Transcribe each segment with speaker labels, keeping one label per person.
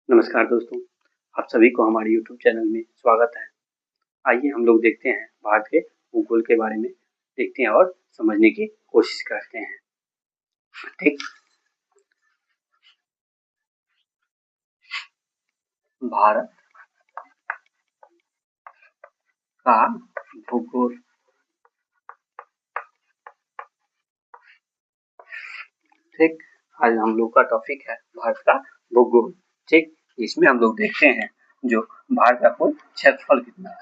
Speaker 1: नमस्कार दोस्तों, आप सभी को हमारे YouTube चैनल में स्वागत है। आइए हम लोग देखते हैं भारत के भूगोल के बारे में देखते हैं और समझने की कोशिश करते हैं। ठीक, भारत का भूगोल। ठीक, आज हम लोग का टॉपिक है भारत का भूगोल। ठीक, इसमें हम लोग देखते हैं जो भारत का कुल क्षेत्रफल कितना है।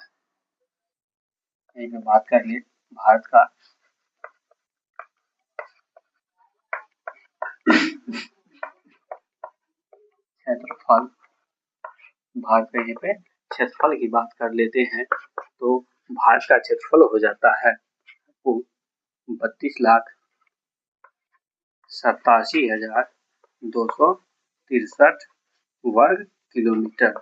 Speaker 1: यही पे बात कर लिए भारत का क्षेत्रफल। भारत के यहाँ पे क्षेत्रफल की बात कर लेते हैं तो भारत का क्षेत्रफल हो जाता है 32,87,263 वर्ग किलोमीटर।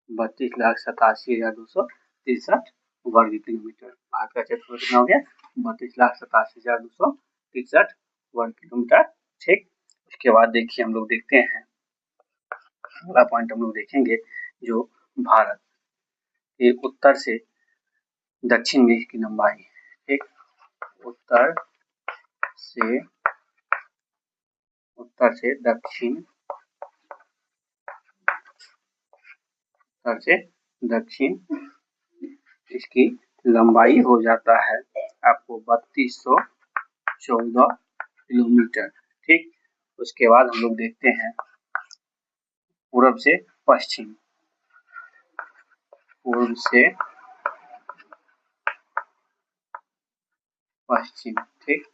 Speaker 1: 32,87,263 वर्ग किलोमीटर भारत का क्षेत्रफल कितना हो गया? 32,87,263 वर्ग किलोमीटर। ठीक, उसके बाद देखिए हम लोग देखते हैं अगला पॉइंट हम लोग देखेंगे जो भारत के उत्तर से दक्षिण में की लंबाई। एक उत्तर से दक्षिण इसकी लंबाई हो जाता है आपको 3214 किलोमीटर। ठीक, उसके बाद हम लोग देखते हैं पूर्व से पश्चिम। ठीक,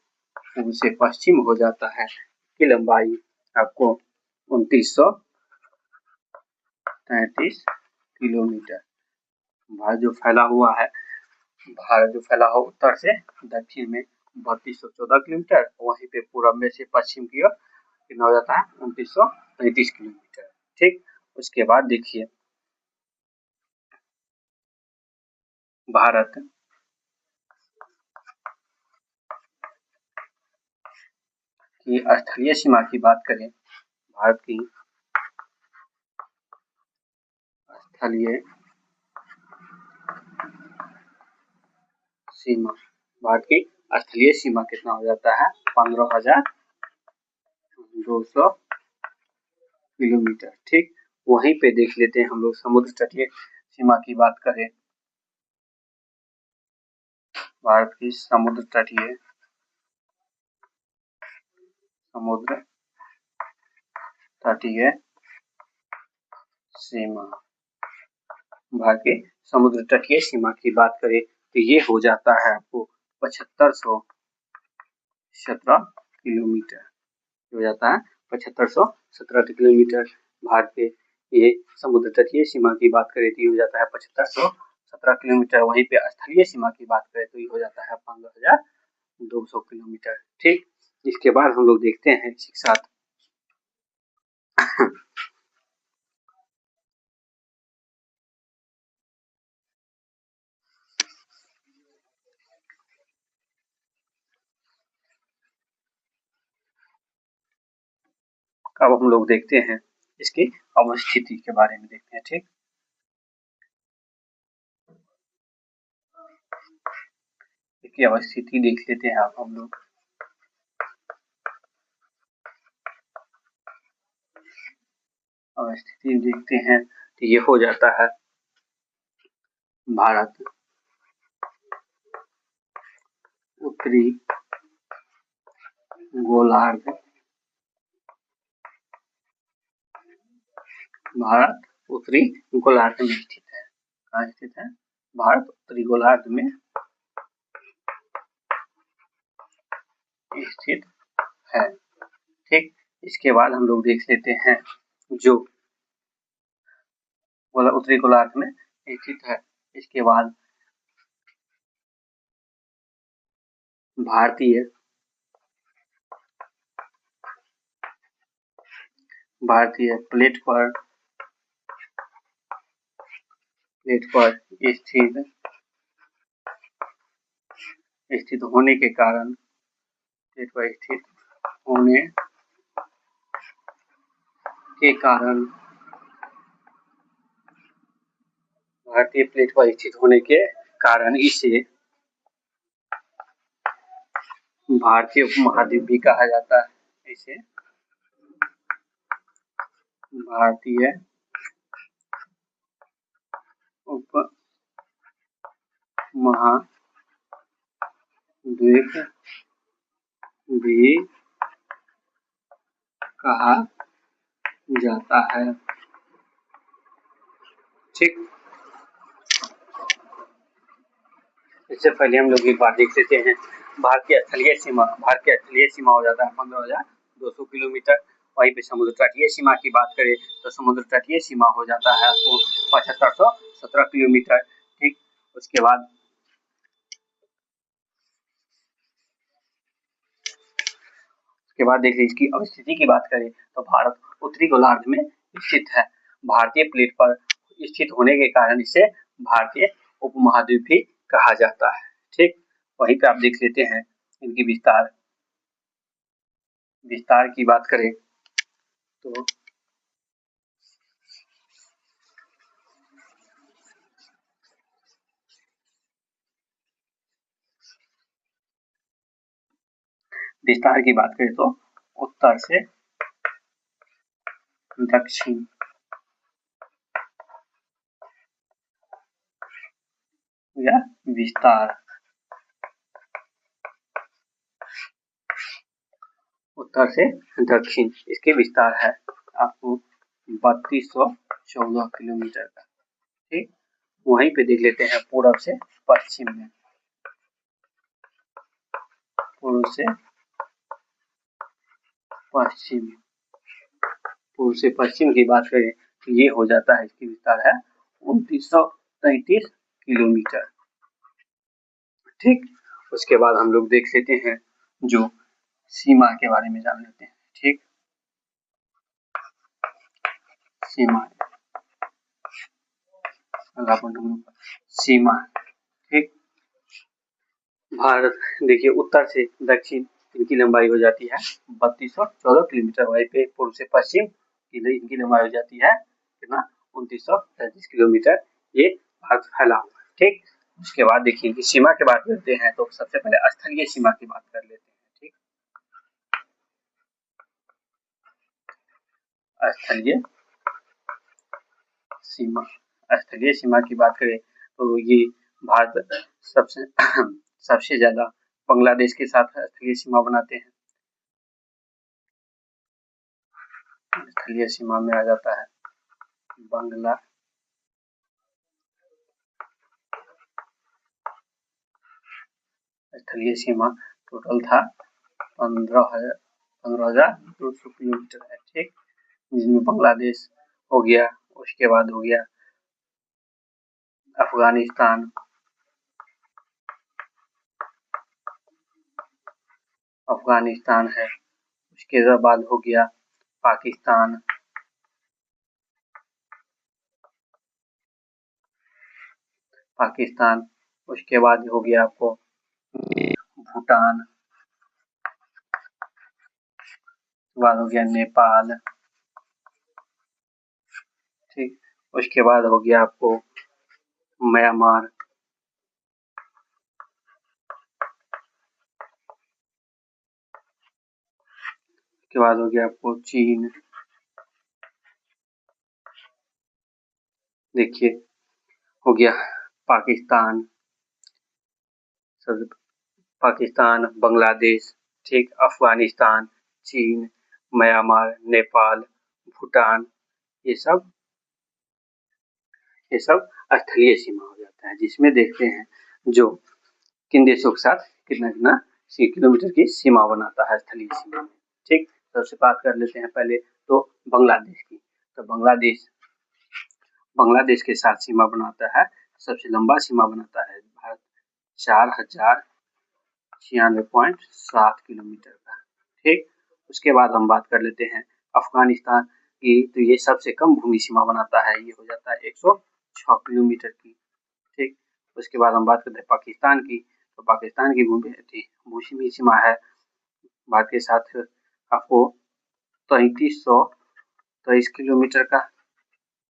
Speaker 1: पूर्व से पश्चिम हो जाता है की लंबाई आपको 2933 किलोमीटर। भारत जो फैला हुआ उत्तर से दक्षिण में 3214 किलोमीटर, वहीं पे पूर्व में से पश्चिम की ओर कितना हो जाता है 2933 किलोमीटर। ठीक, उसके बाद देखिए भारत की स्थलीय सीमा की बात करें। भारत की स्थलीय सीमा कितना हो जाता है 15,200 किलोमीटर। ठीक, वहीं पे देख लेते हैं हम लोग समुद्र तटीय सीमा की बात करें। भारत की समुद्र तटीय सीमा। भारत के समुद्र तटीय सीमा की बात करें तो ये हो जाता है आपको 7517 किलोमीटर। हो जाता है 7517 किलोमीटर। भारत के ये समुद्र तटीय सीमा की बात करें तो ये हो जाता है 7517 किलोमीटर। वहीं पे स्थलीय सीमा की बात करें तो ये हो जाता है 15,200 किलोमीटर। ठीक, इसके बाद हम लोग देखते हैं इसी के साथ अब हम लोग देखते हैं इसकी अवस्थिति के बारे में देखते हैं। ठीक, इसकी अवस्थिति देख लेते हैं हम लोग। अवस्थिति देखते हैं तो ये हो जाता है भारत उत्तरी गोलार्ध में स्थित है। कहाँ स्थित है? भारत उत्तरी गोलार्ध में स्थित है। ठीक, इसके बाद हम लोग देख लेते हैं जो उत्तरी गोलार्ध में स्थित है। इसके बाद भारतीय प्लेट पर स्थित होने के कारण के कारण भारतीय प्लेट पर स्थित होने के कारण इसे भारतीय उपमहाद्वीप भी कहा जाता है। इसे भारतीय उपमहाद्वीप भी कहा जाता है। ठीक, इससे पहले हम लोग एक बार देख लेते हैं भारतीय स्थलीय सीमा। भारतीय स्थलीय सीमा हो जाता है 15,200 किलोमीटर। वहीं पे समुद्र तटीय सीमा की बात करें तो समुद्र तटीय सीमा हो जाता है आपको 7517 किलोमीटर। ठीक, उसके बाद देख लीजिए इसकी अवस्थिति की बात करें तो भारत उत्तरी गोलार्ध में स्थित है। भारतीय प्लेट पर स्थित होने के कारण इसे भारतीय उपमहाद्वीप भी कहा जाता है। ठीक, वहीं पे आप देख लेते हैं इनकी विस्तार की बात करें तो उत्तर से दक्षिण या विस्तार, उत्तर से दक्षिण इसके विस्तार है आपको 3214 किलोमीटर का। ठीक, वहीं पे देख लेते हैं पूर्व से पश्चिम में। पूर्व से पश्चिम की बात करें तो ये हो जाता है, इसकी विस्तार है 2933 किलोमीटर। ठीक, उसके बाद हम लोग देख लेते हैं जो सीमा के बारे में जान लेते हैं। ठीक, सीमा। ठीक, भारत देखिए उत्तर से दक्षिण इनकी लंबाई हो जाती है 3214 किलोमीटर। वहीं पे पूर्व से पश्चिम इनकी लंबाई हो जाती है कितना 2933 किलोमीटर। ये भारत फैला हुआ है। ठीक, उसके बाद देखिए कि सीमा की बात करते हैं तो सबसे पहले स्थलीय सीमा की बात कर लेते हैं। ठीक, स्थलीय सीमा की बात करें तो ये भारत सबसे ज्यादा बांग्लादेश के साथ स्थलीय सीमा बनाते हैं। स्थलीय सीमा में आ जाता है बांग्लादेश। स्थलीय सीमा टोटल था 15,200 किलोमीटर है। ठीक, जिसमें बांग्लादेश हो गया, उसके बाद हो गया अफगानिस्तान है, उसके बाद हो गया पाकिस्तान, उसके बाद हो गया आपको भूटान, बाद हो गया नेपाल। ठीक, उसके बाद हो गया आपको म्यांमार, उसके बाद हो गया आपको चीन। देखिए हो गया पाकिस्तान, बांग्लादेश, ठीक, अफगानिस्तान, चीन, म्यांमार, नेपाल, भूटान, ये सब स्थलीय सीमा हो जाता है, जिसमें देखते हैं जो किन देशों के साथ कितना किलोमीटर की सीमा बनाता है स्थलीय सीमा में। ठीक, सबसे बात कर लेते हैं पहले तो बांग्लादेश की। तो बांग्लादेश के साथ सीमा बनाता है, सबसे लंबा सीमा बनाता है भारत 4096.7 किलोमीटर का। ठीक, उसके बाद हम बात कर लेते हैं अफगानिस्तान की। तो ये सबसे कम भूमि सीमा बनाता है, ये हो जाता है 106 किलोमीटर की। ठीक, उसके बाद हम बात करते हैं पाकिस्तान की। तो पाकिस्तान की भूमि सीमा है भारत के साथ आपको 23 किलोमीटर का।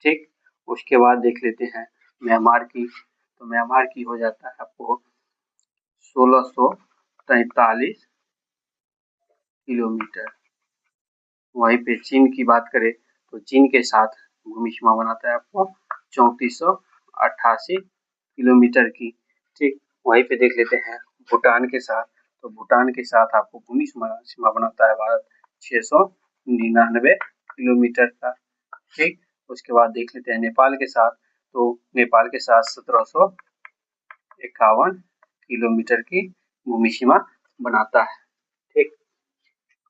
Speaker 1: ठीक, उसके बाद देख लेते हैं म्यांमार की, तो म्यांमार की हो जाता है आपको 1643 किलोमीटर। वहीं पे चीन की बात करें तो चीन के साथ भूमि सीमा बनाता है आपको 3488 किलोमीटर की। ठीक, वहीं पे देख लेते हैं भूटान के साथ, तो भूटान के साथ आपको भूमि सीमा बनाता है भारत 699 किलोमीटर का। ठीक, उसके बाद देख लेते हैं नेपाल के साथ, तो नेपाल के साथ 1751 किलोमीटर की भूमि सीमा बनाता है। ठीक,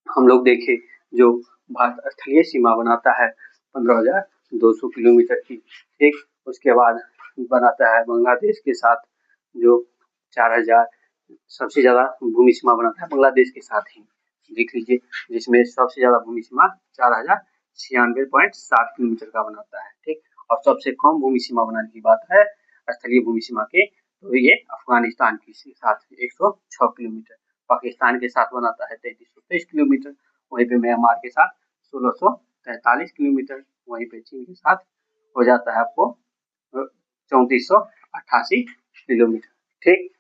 Speaker 1: हम लोग देखें जो भारत स्थलीय सीमा बनाता है 15,200 किलोमीटर की। ठीक, उसके बाद बनाता है बांग्लादेश के साथ जो 4,000, सबसे ज्यादा भूमि सीमा बनाता है बांग्लादेश के साथ ही, देख लीजिए, जिसमें सबसे ज्यादा भूमि सीमा 4,096.7 किलोमीटर का बनाता है। ठीक, और सबसे कम भूमि सीमा बनाने की बात है स्थलीय भूमि सीमा के, तो ये अफगानिस्तान के साथ 106 किलोमीटर, पाकिस्तान के साथ बनाता है 3323 किलोमीटर, वहीं पे म्यांमार के साथ 1643 किलोमीटर, वहीं पे चीन के साथ हो जाता है आपको 3488 किलोमीटर। ठीक,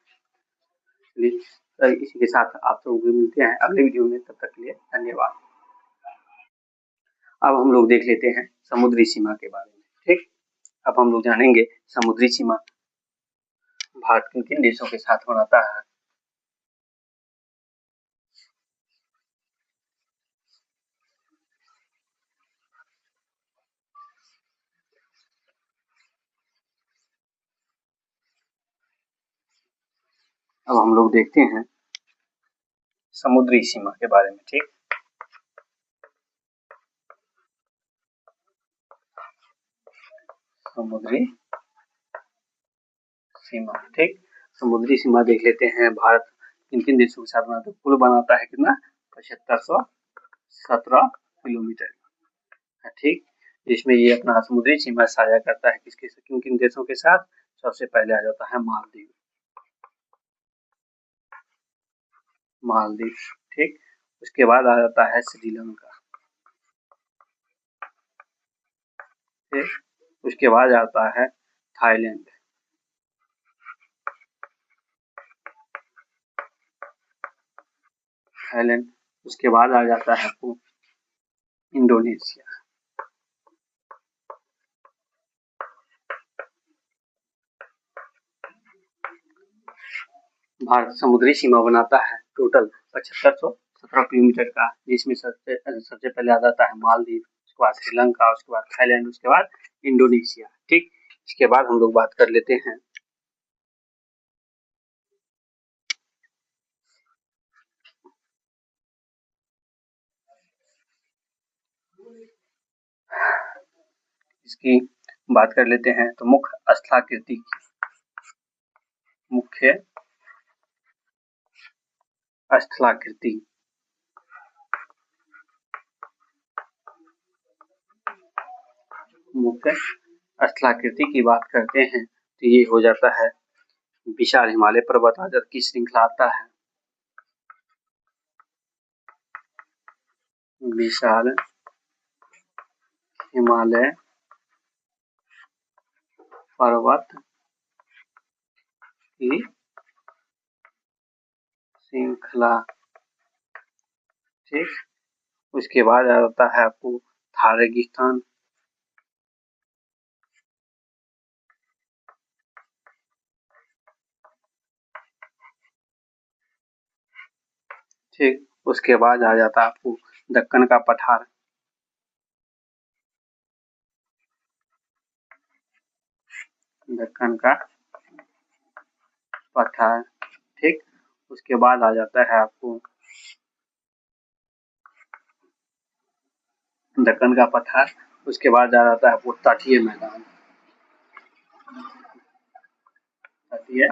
Speaker 1: इसी के साथ आप लोग मिलते हैं अगले वीडियो में, तब तक के लिए धन्यवाद। अब हम लोग देख लेते हैं समुद्री सीमा के बारे में। ठीक, अब हम लोग जानेंगे समुद्री सीमा भारत किन किन देशों के साथ बनाता है। अब हम लोग देखते हैं समुद्री सीमा के बारे में। ठीक, समुद्री सीमा। ठीक, समुद्री सीमा देख लेते हैं भारत किन किन देशों के साथ बनाता है। कुल बनाता है कितना 7517 किलोमीटर। ठीक, जिसमें ये अपना समुद्री सीमा साझा करता है किसके किन किन देशों के साथ। सबसे पहले आ जाता है मालदीव। ठीक, उसके बाद आ जाता है श्रीलंका। ठीक, उसके बाद आता है थाईलैंड। उसके बाद आ जाता है आपको इंडोनेशिया। भारत समुद्री सीमा बनाता है टोटल 7517 किलोमीटर का, जिसमें सबसे पहले आ जाता है मालदीव, उसके बाद श्रीलंका, उसके बाद थाईलैंड, उसके बाद इंडोनेशिया। ठीक, इसके बाद हम लोग बात कर लेते हैं इसकी बात कर लेते हैं तो मुख्य स्थलाकृति मुख्य स्थलाकृति की बात करते हैं तो ये हो जाता है विशाल हिमालय पर्वत आदि की श्रृंखला आता है। विशाल हिमालय पर्वत की श्रृंखला। ठीक, उसके बाद आ जाता है आपको थार रेगिस्तान। ठीक, उसके बाद आ जाता है आपको दक्कन का पठार। दक्कन का पठार। ठीक, उसके बाद आ जाता है आपको दक्कन का पठार। उसके बाद आ जाता है आपको तटीय मैदान। तटीय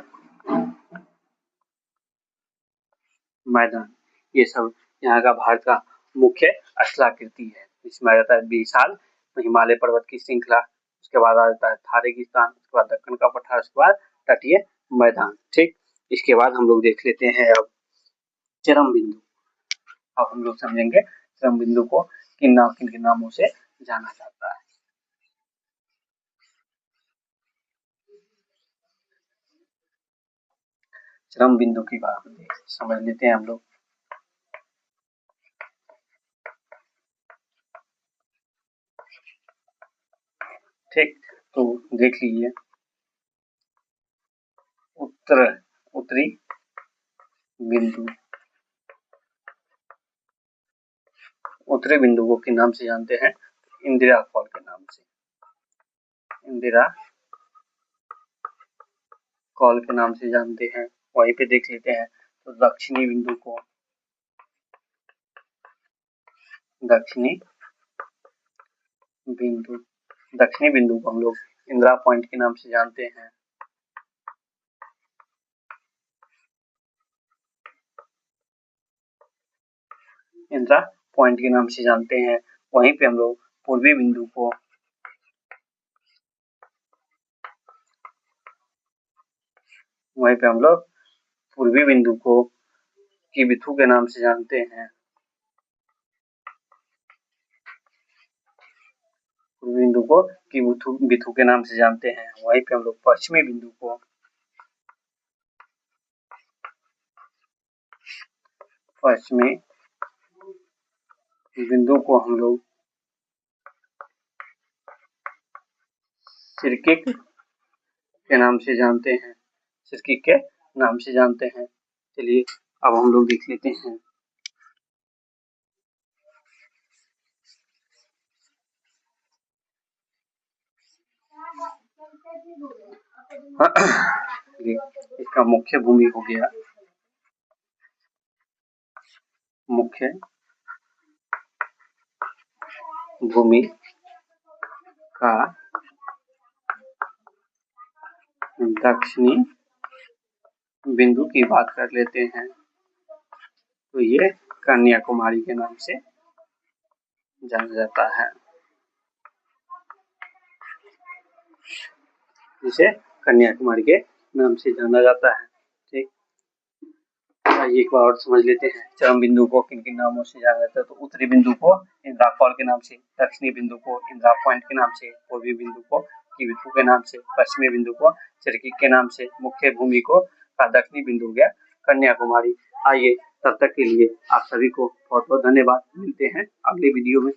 Speaker 1: मैदान, ये सब यहाँ का भारत का मुख्य स्थलाकृति है। इसमें आ जाता है विशाल हिमालय पर्वत की श्रृंखला, उसके बाद आ जाता है थार रेगिस्तान, उसके बाद दक्कन का पठार, उसके बाद तटीय मैदान। ठीक, इसके बाद हम लोग देख लेते हैं अब चरम बिंदु। अब हम लोग समझेंगे चरम बिंदु को किन किन नामों से जाना जाता है। चरम बिंदु की बात समझ लेते हैं हम लोग। ठीक, तो देख लीजिए उत्तरी बिंदु, उत्तरी बिंदु को के नाम से जानते हैं इंदिरा कॉल के नाम से, इंदिरा कॉल के नाम से जानते हैं। वहीं पे देख लेते हैं तो दक्षिणी बिंदु को, दक्षिणी बिंदु को हम लोग इंदिरा पॉइंट के नाम से जानते हैं। इंदिरा पॉइंट के नाम से जानते हैं। वहीं पे हम लोग पूर्वी बिंदु को, वहीं पे हम लोग पूर्वी बिंदु को कीबिथु के नाम से जानते हैं। पूर्वी बिंदु को कीबिथु के नाम से जानते हैं। वहीं पे हम लोग पश्चिमी बिंदु को, पश्चिमी बिंदु को हम लोग सिरकिक के नाम से जानते हैं, सिरकिक के नाम से जानते हैं। चलिए अब हम लोग देख लेते हैं इसका मुख्य भूमि हो गया, मुख्य भूमि का दक्षिणी बिंदु की बात कर लेते हैं तो ये कन्याकुमारी के नाम से जाना जाता है, जिसे कन्याकुमारी के नाम से जाना जाता है। ठीक, एक बार और समझ लेते हैं चरम बिंदु को किन किन नामों से जाना जाता है। तो उत्तरी बिंदु को इंदिरा कॉल के नाम से, दक्षिणी बिंदु को इंदिरा पॉइंट के नाम से, पूर्वी बिंदु को कीबिथु के नाम से, पश्चिमी बिंदु को सिरकिक के नाम से, मुख्य भूमि को का दक्षिणी बिंदु हो गया कन्याकुमारी। आइए तब तक के लिए आप सभी को बहुत बहुत धन्यवाद। मिलते हैं अगले वीडियो में।